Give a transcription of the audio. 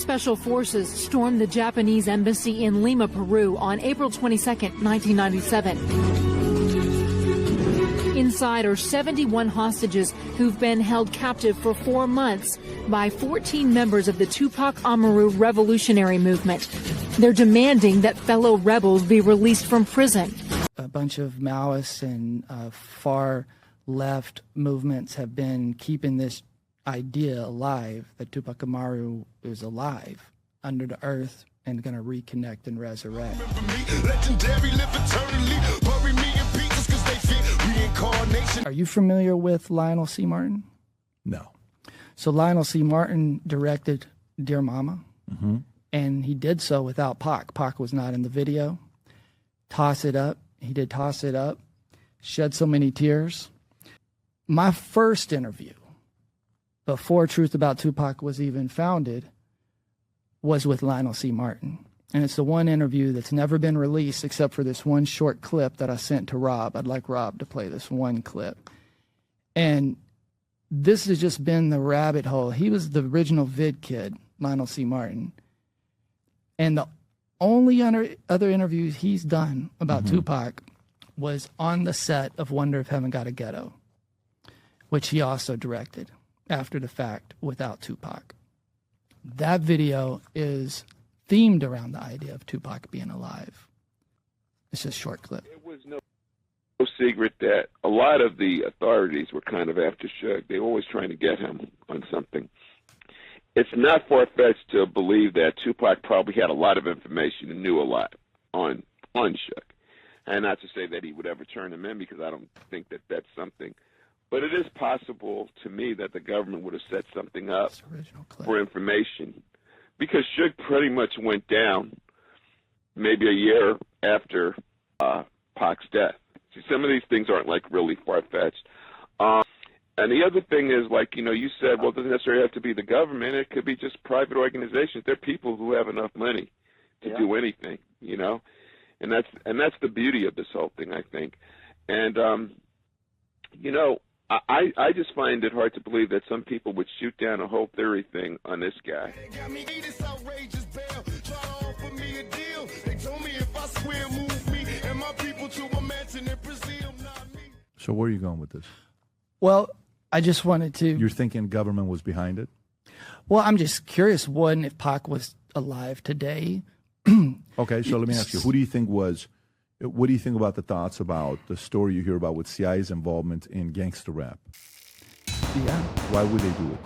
special forces stormed the Japanese embassy in Lima, Peru on April 22, 1997. Inside are 71 hostages who've been held captive for 4 months by 14 members of the Tupac Amaru Revolutionary Movement. They're demanding that fellow rebels be released from prison. A bunch of Maoists and far left movements have been keeping this idea alive that Tupac Amaru is alive under the earth and going to reconnect and resurrect. Are you familiar with Lionel C. Martin? No. So Lionel C. Martin directed Dear Mama, and he did so without Pac. Pac was not in the video. Toss It Up. He did Toss It Up. Shed so many tears. My first interview, before Truth About Tupac was even founded, was with Lionel C. Martin. And it's the one interview that's never been released except for this one short clip that I sent to Rob. I'd like Rob to play this one clip. And this has just been the rabbit hole. He was the original vid kid, Lionel C. Martin. And the only other interviews he's done about Tupac was on the set of Wonder If Heaven Got a Ghetto, which he also directed after the fact without Tupac. That video is themed around the idea of Tupac being alive. It's just a short clip. It was no secret that a lot of the authorities were kind of after Suge. They were always trying to get him on something. It's not far-fetched to believe that Tupac probably had a lot of information and knew a lot on Suge. And not to say that he would ever turn him in, because I don't think that that's something. But it is possible to me that the government would have set something up for information, because Suge pretty much went down maybe a year after Pac's death. See, some of these things aren't like really far-fetched. And the other thing is, like, you know, you said, well, it doesn't necessarily have to be the government. It could be just private organizations. They're people who have enough money to do anything, you know, and that's the beauty of this whole thing, I think. And you know, I just find it hard to believe that some people would shoot down a whole theory thing on this guy. So where are you going with this? Well, I just wanted to... You're thinking government was behind it? Well, I'm just curious, one, if Pac was alive today. Okay, so let me ask you, who do you think was... What do you think about the thoughts about the story you hear about with CIA's involvement in gangster rap? Yeah. Why would they do it?